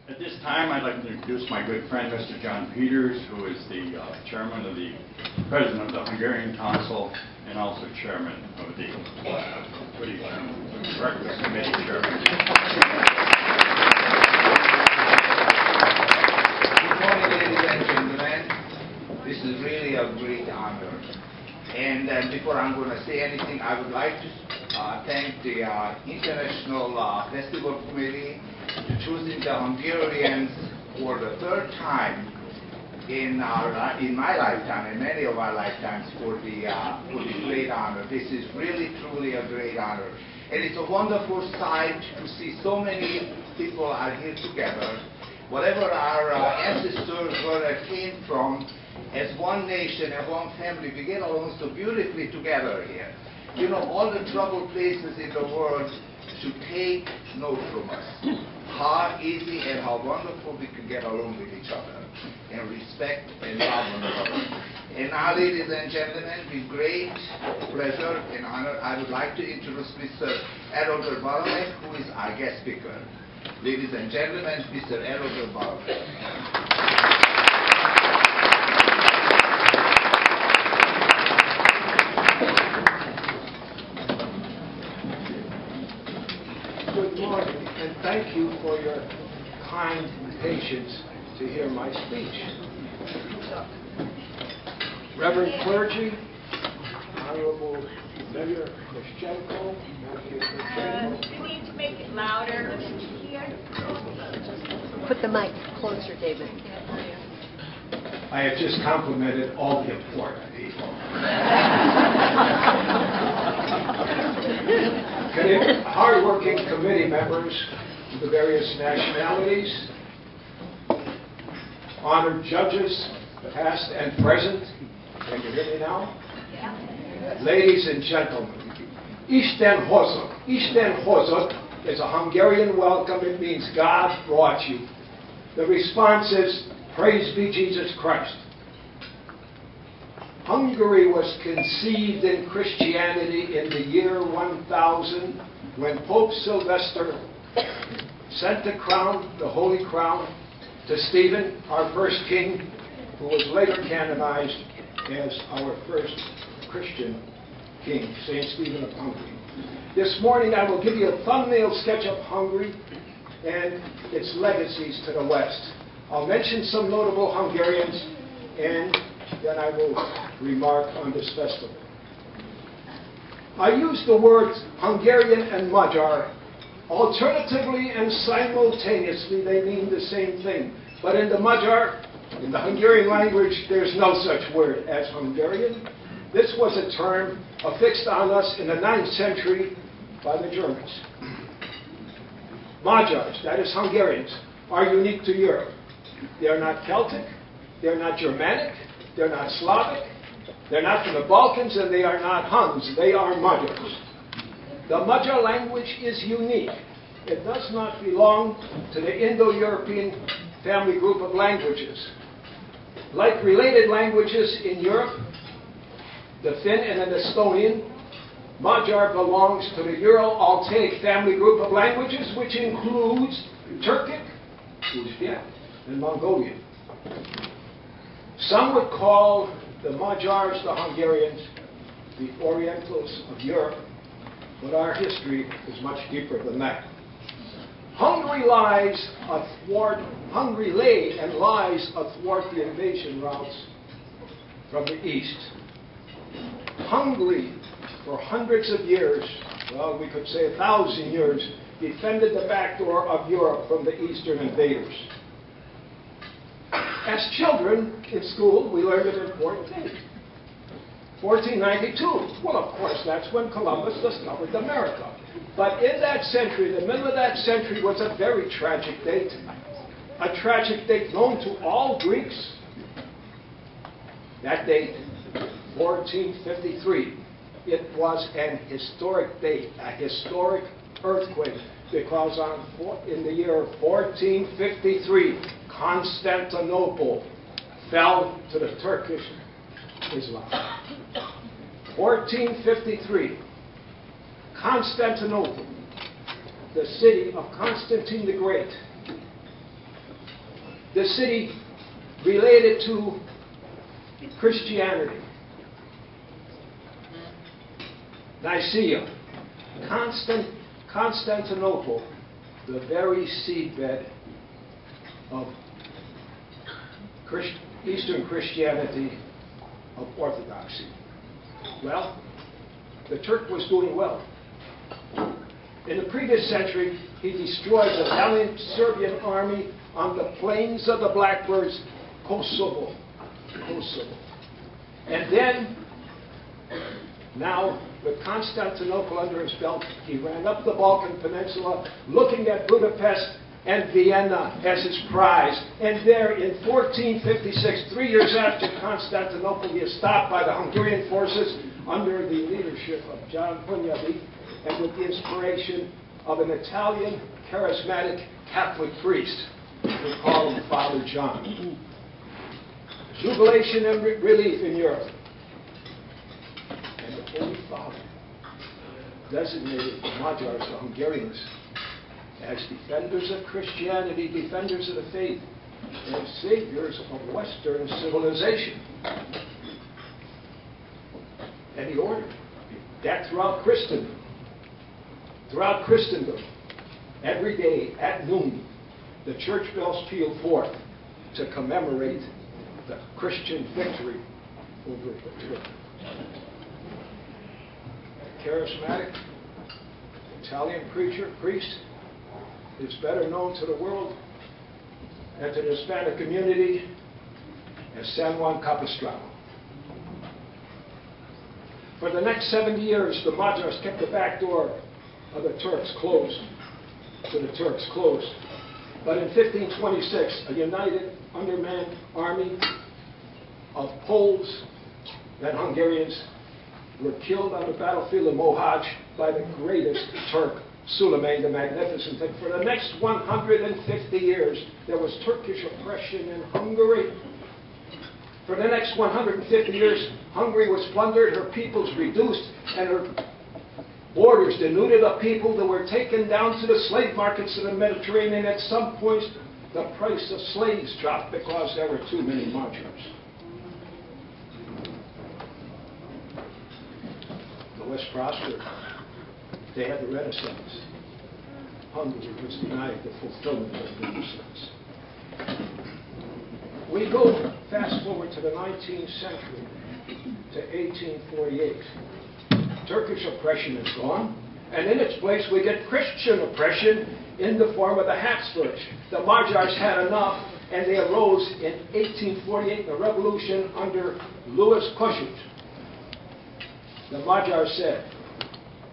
At this time, I'd like to introduce my good friend, Mr. John Peters, who is the president of the Hungarian Council and also chairman of the Breakfast Committee chairman. Good morning, ladies and gentlemen. This is really a great honor. And before I'm going to say anything, I would like to thank the International Festival Committee for choosing the Hungarians for the third time in my lifetime and many of our lifetimes for the great honor. This is really, truly a great honor. And it's a wonderful sight to see so many people are here together. Whatever our ancestors were came from, as one nation and one family, we get along so beautifully together here. You know, all the troubled places in the world should take note from us. How easy and how wonderful we can get along with each other and respect and love one another. And now, ladies and gentlemen, with great pleasure and honor, I would like to introduce Mr. Adelbert Balunek, who is our guest speaker. Ladies and gentlemen, Mr. Adelbert Balunek. Good morning, and thank you for your kind patience to hear my speech. Reverend clergy, Honorable Mayor Mishchenko, You need to make it louder here. Put the mic closer, David. I have just complimented all the important people. Hard-working committee members of the various nationalities, honored judges, past and present. Can you hear me now? Yeah. Ladies and gentlemen, Isten hozok. Isten hozok is a Hungarian welcome. It means God brought you. The response is, praise be Jesus Christ. Hungary was conceived in Christianity in the year 1000 when Pope Sylvester sent the crown, the Holy Crown, to Stephen, our first king, who was later canonized as our first Christian king, St. Stephen of Hungary. This morning I will give you a thumbnail sketch of Hungary and its legacies to the West. I'll mention some notable Hungarians, and then I will remark on this festival. I use the words Hungarian and Magyar. Alternatively and simultaneously, they mean the same thing. But in the Magyar, in the Hungarian language, there's no such word as Hungarian. This was a term affixed on us in the 9th century by the Germans. Magyars, that is Hungarians, are unique to Europe. They are not Celtic, they're not Germanic, they're not Slavic, they're not from the Balkans, and they are not Huns. They are Magyars. The Magyar language is unique. It does not belong to the Indo-European family group of languages. Like related languages in Europe, the Finn and an Estonian, Magyar belongs to the Ural-Altaic family group of languages, which includes Turkic, Uzbek, and Mongolian. Some would call the Magyars, the Hungarians, the Orientals of Europe, but our history is much deeper than that. Hungary lay and lies athwart the invasion routes from the east. Hungary, for hundreds of years, well, we could say 1,000 years, defended the back door of Europe from the eastern invaders. As children in school, we learned an important thing. 1492. Well, of course, that's when Columbus discovered America. But in that century, the middle of that century, was a very tragic date. A tragic date known to all Greeks. That date, 1453. It was an historic date, a historic earthquake, because in the year 1453, Constantinople fell to the Turkish Islam. 1453, Constantinople, the city of Constantine the Great, the city related to Christianity. Nicaea, Constantinople, the very seedbed of Eastern Christianity, of Orthodoxy. Well, the Turk was doing well. In the previous century, he destroyed the valiant Serbian army on the plains of the Blackbirds, Kosovo. And then, now, with Constantinople under his belt, he ran up the Balkan Peninsula, looking at Budapest and Vienna as his prize. And there, in 1456, 3 years after Constantinople, he is stopped by the Hungarian forces under the leadership of John Hunyadi, and with the inspiration of an Italian charismatic Catholic priest. We call him Father John. Jubilation and relief in Europe. And the Holy Father designated the Magyars, the Hungarians, as defenders of Christianity, defenders of the faith, and saviors of Western civilization. And he ordered that throughout Christendom, every day at noon, the church bells peal forth to commemorate the Christian victory over the Turk. A charismatic Italian priest is better known to the world and to the Hispanic community as San Juan Capistrano. For the next 70 years, the Magyars kept the back door of the Turks closed, to the Turks closed. But in 1526, a united, undermanned army of Poles and Hungarians were killed on the battlefield of Mohács by the greatest Turk, Suleiman the Magnificent. And for the next 150 years, there was Turkish oppression in Hungary. For the next 150 years, Hungary was plundered, her peoples reduced, and her borders denuded of people that were taken down to the slave markets of the Mediterranean. At some point, the price of slaves dropped because there were too many Magyars. The West prospered. They had the Renaissance. Hungary was denied the fulfillment of the Renaissance. We go fast forward to the 19th century, to 1848. Turkish oppression is gone, and in its place we get Christian oppression in the form of the Habsburgs. The Magyars had enough, and they arose in 1848, the revolution under Louis Kossuth. The Magyars said,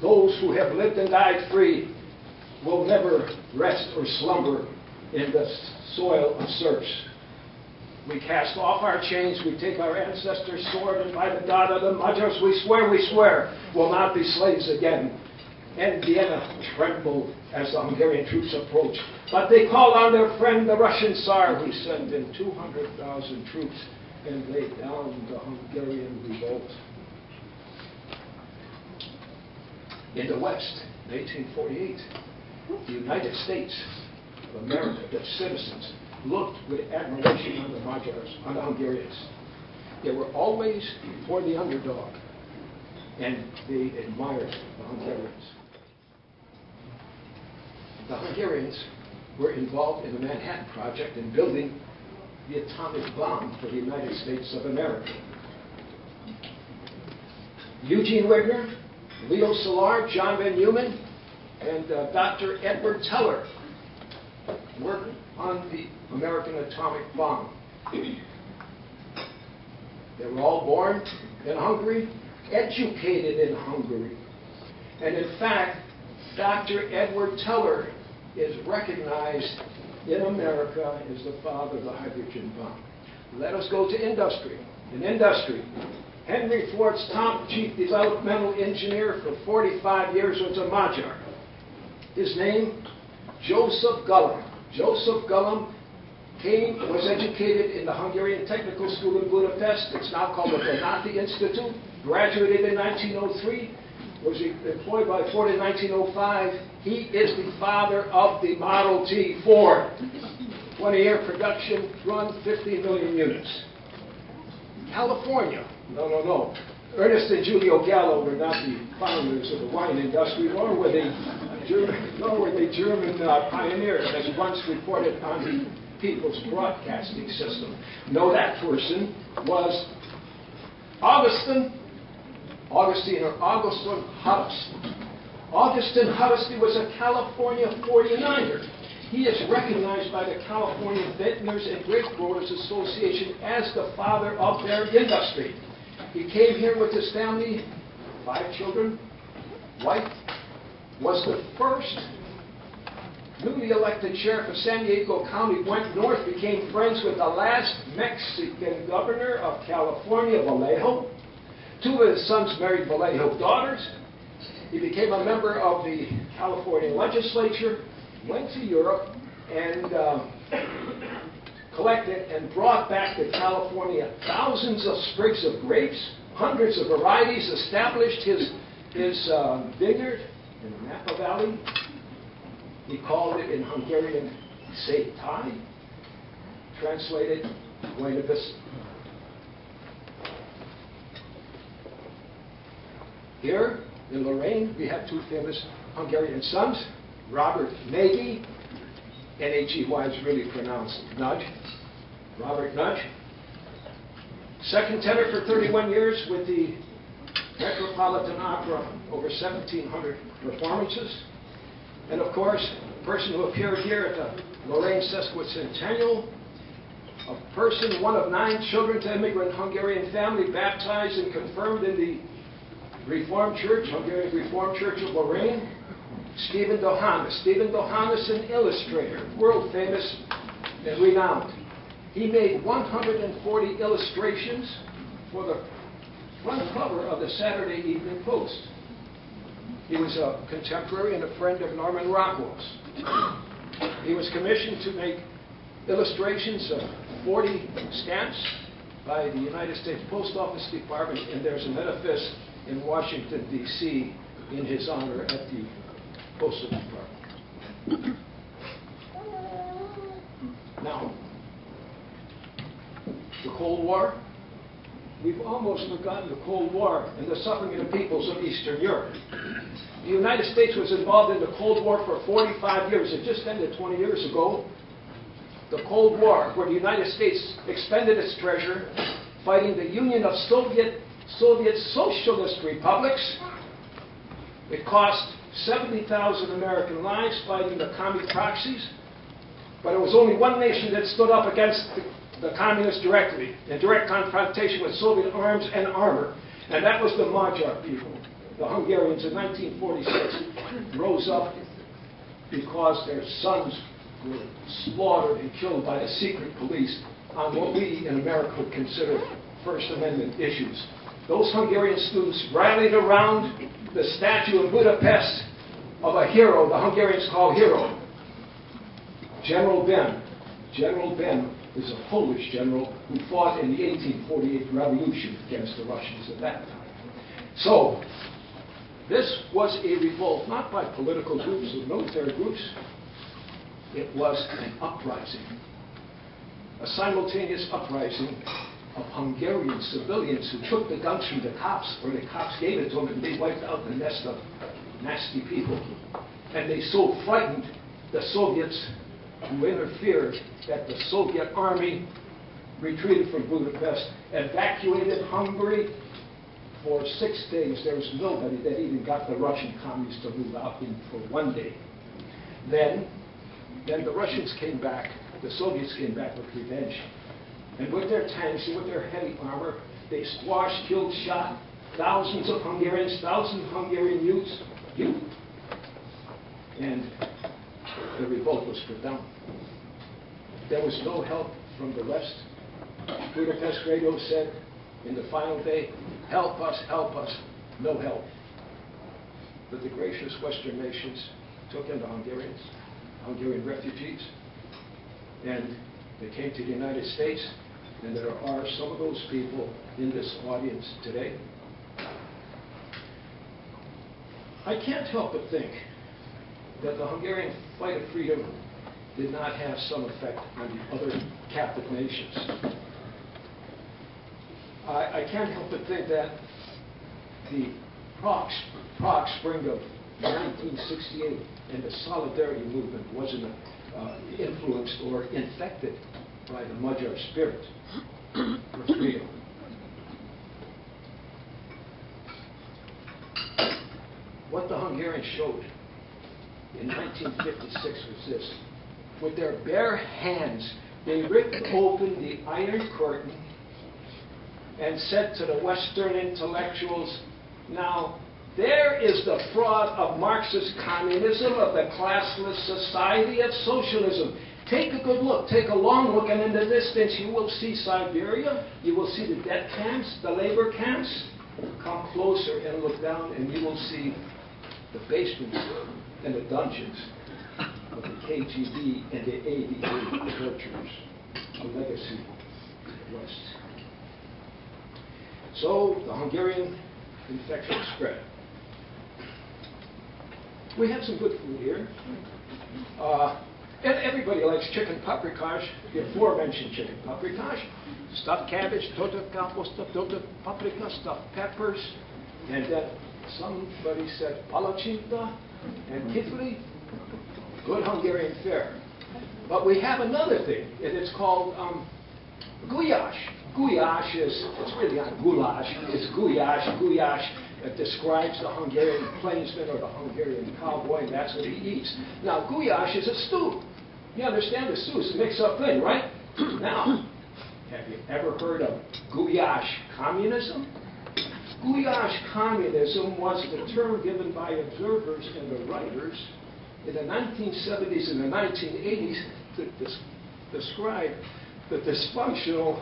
those who have lived and died free will never rest or slumber in the soil of serfs. We cast off our chains, we take our ancestors' sword, and by the God of the Magyars we swear, will not be slaves again. And Vienna trembled as the Hungarian troops approached. But they called on their friend, the Russian Tsar, who sent in 200,000 troops and laid down the Hungarian revolt. In the West, in 1848, the United States of America, the citizens, looked with admiration on the Magyars, on the Hungarians. They were always for the underdog, and they admired the Hungarians. The Hungarians were involved in the Manhattan Project in building the atomic bomb for the United States of America. Eugene Wigner, Leo Szilard, John Van Neumann, and Dr. Edward Teller worked on the American atomic bomb. They were all born in Hungary, educated in Hungary. And in fact, Dr. Edward Teller is recognized in America as the father of the hydrogen bomb. Let us go to industry. In industry, Henry Ford's top chief developmental engineer for 45 years was a Magyar. His name, Joseph Gullum. Joseph Gullum was educated in the Hungarian Technical School in Budapest. It's now called the Donati Institute. Graduated in 1903. Was employed by Ford in 1905. He is the father of the Model T Ford. 20-year production run, 50 million units. California, no. Ernest and Julio Gallo were not the founders of the wine industry, nor were they German pioneers, as once reported on the People's Broadcasting System. No, that person was Augustin Huddesty. Augustin Huddesty was a California 49er. He is recognized by the California Vintners and Grape Growers Association as the father of their industry. He came here with his family, 5 children, wife, was the first newly elected sheriff of San Diego County, went north, became friends with the last Mexican governor of California, Vallejo. 2 of his sons married Vallejo daughters. He became a member of the California legislature, went to Europe, and collected and brought back to California thousands of sprigs of grapes, hundreds of varieties, established his vineyard in the Napa Valley. He called it in Hungarian Szétai, translated Buena Vista. Here in Lorraine, we have 2 famous Hungarian sons, Robert Nagy, N-H-E-Y is really pronounced Nudge, Robert Nudge. Second tenor for 31 years with the Metropolitan Opera, over 1,700 performances. And of course, a person who appeared here at the Lorraine Sesquicentennial, a person, one of 9 children to immigrant Hungarian family, baptized and confirmed in the Reformed Church, Hungarian Reformed Church of Lorraine, Stephen Dohanis. Stephen Dohanis, an illustrator, world famous and renowned. He made 140 illustrations for the front cover of the Saturday Evening Post. He was a contemporary and a friend of Norman Rockwell's. He was commissioned to make illustrations of 40 stamps by the United States Post Office Department, and there's an edifice in Washington, D.C. in his honor at the Postal Department. Now, the Cold War. We've almost forgotten the Cold War and the suffering of the peoples of Eastern Europe. The United States was involved in the Cold War for 45 years. It just ended 20 years ago. The Cold War, where the United States expended its treasure fighting the Union of Soviet Socialist Republics. It cost 70,000 American lives fighting the commie proxies. But it was only one nation that stood up against the communists directly, in direct confrontation with Soviet arms and armor. And that was the Magyar people. The Hungarians in 1946 rose up because their sons were slaughtered and killed by the secret police on what we in America would consider First Amendment issues. Those Hungarian students rallied around the statue in Budapest of a hero the Hungarians call hero, General Ben. General Ben is a Polish general who fought in the 1848 revolution against the Russians at that time. So, this was a revolt, not by political groups or military groups. It was an uprising, a simultaneous uprising of Hungarian civilians who took the guns from the cops, or the cops gave it to them, and they wiped out the nest of nasty people. And they so frightened the Soviets who interfered that the Soviet army retreated from Budapest, evacuated Hungary. For 6 days, there was nobody that even got the Russian communists to move out in for 1 day. Then the Russians came back, the Soviets came back with revenge. And with their tanks and with their heavy armor, they squashed, killed, shot thousands of Hungarians, thousands of Hungarian youths. And the revolt was put down. There was no help from the West. Budapest radio said in the final day, help us, no help. But the gracious Western nations took in the Hungarians, Hungarian refugees, and they came to the United States, and there are some of those people in this audience today. I can't help but think that the Hungarian fight of freedom did not have some effect on the other captive nations. I can't help but think that the Prague Spring of 1968 and the Solidarity movement wasn't influenced or infected by the Magyar spirit for freedom. What the Hungarians showed in 1956 was this. With their bare hands, they ripped open the Iron Curtain and said to the Western intellectuals, now, there is the fraud of Marxist communism, of the classless society of socialism. Take a good look, take a long look, and in the distance you will see Siberia, you will see the death camps, the labor camps. Come closer and look down, and you will see the basements and the dungeons of the KGB and the ADA torturers, a legacy of the West. So the Hungarian infection spread. We have some good food here. And everybody likes chicken paprikash, the aforementioned chicken paprikash, stuffed cabbage, tota kapusta, tota paprika, stuffed peppers, and then somebody said palacsinta and kifli, good Hungarian fare. But we have another thing, and it's called gulyás. Gulyás it's really not goulash, it's gulyás. Gulyás describes the Hungarian plainsman or the Hungarian cowboy, and that's what he eats. Now, gulyás is a stew. You understand the stew is a mix-up thing, right? Now, have you ever heard of gulyás communism? Gulyás communism was the term given by observers and the writers in the 1970s and the 1980s to describe the dysfunctional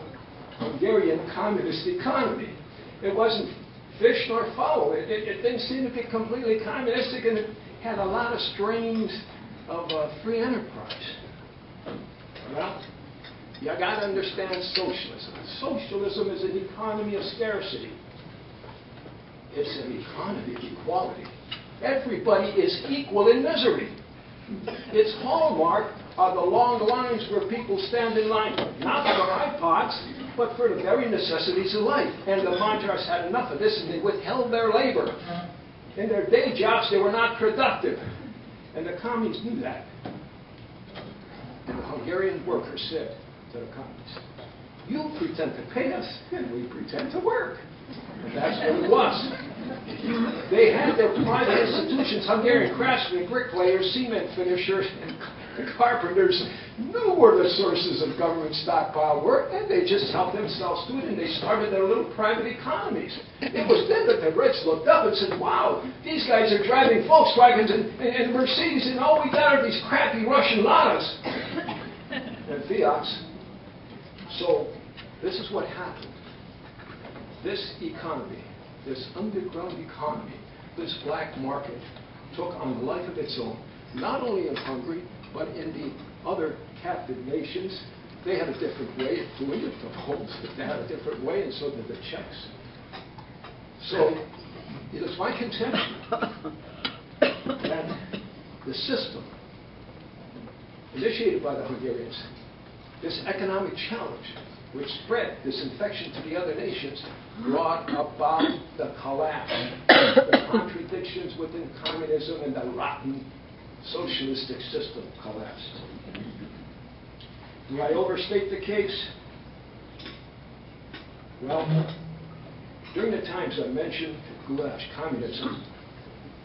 Hungarian communist economy. It wasn't fish nor fowl. It didn't seem to be completely communistic, and it had a lot of strains of free enterprise. Well, you got to understand socialism. Socialism is an economy of scarcity. It's an economy of equality. Everybody is equal in misery. Its hallmark are the long lines where people stand in line, not for iPods, but for the very necessities of life. And the Magyars had enough of this, and they withheld their labor. In their day jobs, they were not productive. And the commies knew that. And the Hungarian workers said to the commies, you pretend to pay us, and we pretend to work. And that's what it was. They had their private institutions, Hungarian craftsmen, bricklayers, cement finishers, and carpenters knew where the sources of government stockpile were, and they just helped themselves to it, and they started their little private economies. It was then that the Brits looked up and said, wow, these guys are driving Volkswagens and Mercedes, and all we got are these crappy Russian Ladas and Fiats. So this is what happened. This economy, this underground economy, this black market took on a life of its own, not only in Hungary, but in the other captive nations. They had a different way of doing it. The Poles, they had a different way, and so did the Czechs. So it is my contention that the system initiated by the Hungarians, this economic challenge, which spread this infection to the other nations, brought about the collapse, the contradictions within communism, and the rotten socialistic system collapsed. Do I overstate the case? Well, during the times I mentioned goulash, communism,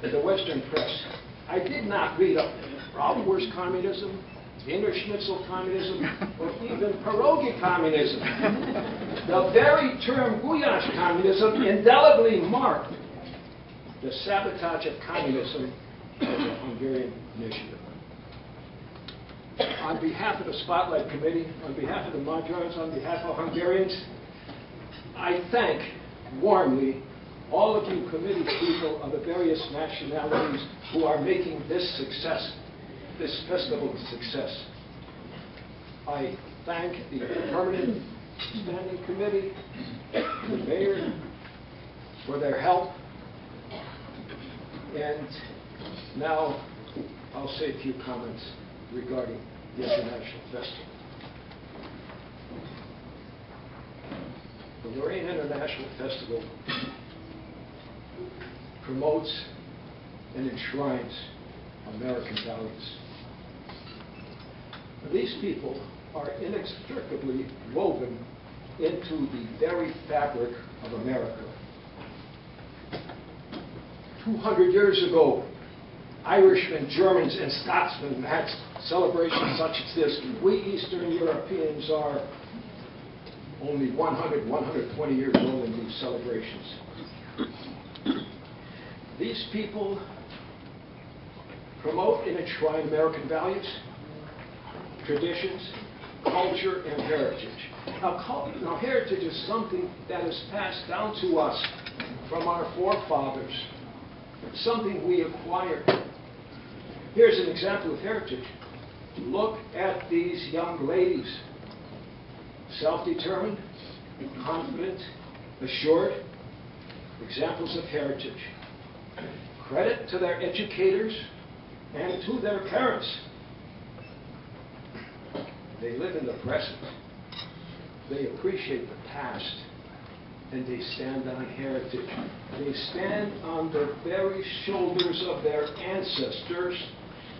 in the Western press, I did not read up Rauwer's communism, Innerschnitzel communism, or even pierogi communism. The very term goulash communism indelibly marked the sabotage of communism as a Hungarian initiative. On behalf of the Spotlight Committee, on behalf of the Magyars, on behalf of Hungarians, I thank warmly all of you committee people of the various nationalities who are making this success, this festival a success. I thank the Permanent Standing Committee, the Mayor, for their help. And now I'll say a few comments regarding the International Festival. The Lorraine International Festival promotes and enshrines American values. These people are inextricably woven into the very fabric of America. 200 years ago, Irishmen, Germans, and Scotsmen had celebrations such as this. We Eastern Europeans are only 100, 120 years old in these celebrations. These people promote and enshrine American values, traditions, culture, and heritage. Now, heritage is something that is passed down to us from our forefathers, something we acquired. Here's an example of heritage. Look at these young ladies. Self-determined, confident, assured, examples of heritage. Credit to their educators and to their parents. They live in the present. They appreciate the past. And they stand on heritage. They stand on the very shoulders of their ancestors,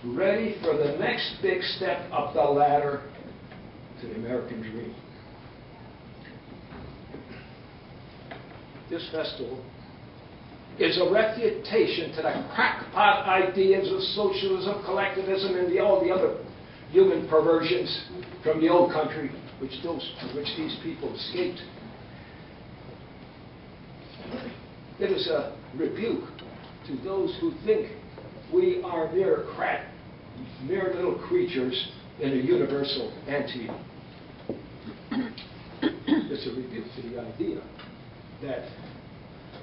ready for the next big step up the ladder to the American dream. This festival is a refutation to the crackpot ideas of socialism, collectivism, and all the other human perversions from the old country which these people escaped. It is a rebuke to those who think we are mere little creatures in a universal ante. It's a rebuke to the idea that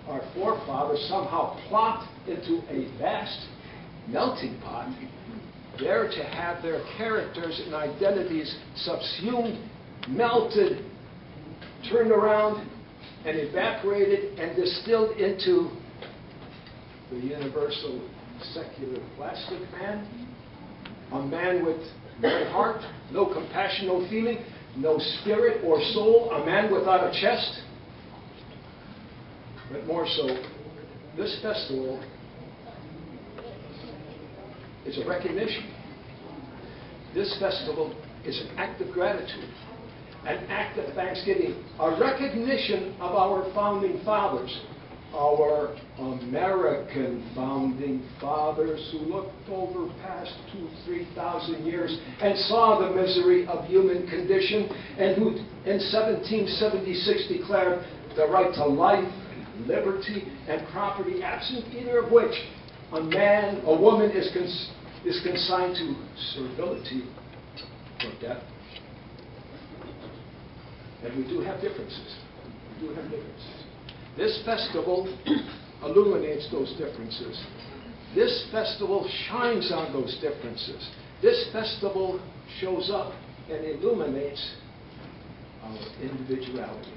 our forefathers somehow plopped into a vast melting pot, there to have their characters and identities subsumed, melted, turned around, and evaporated and distilled into the universal secular plastic man, a man with no heart, no compassion, no feeling, no spirit or soul, a man without a chest. But more so, this festival is a recognition. This festival is an act of gratitude, an act of thanksgiving, a recognition of our founding fathers, our American founding fathers who looked over past 2,000-3,000 years and saw the misery of human condition, and who in 1776 declared the right to life, liberty, and property, absent either of which a man, a woman is consigned to servility or death. And we do have differences. We do have differences. This festival illuminates those differences. This festival shines on those differences. This festival shows up and illuminates our individuality.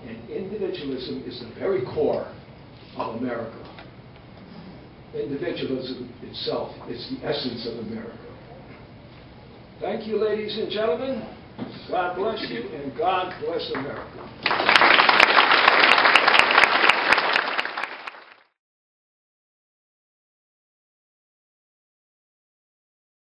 And individualism is the very core of America. Individualism itself is the essence of America. Thank you, ladies and gentlemen. God bless you, and God bless America.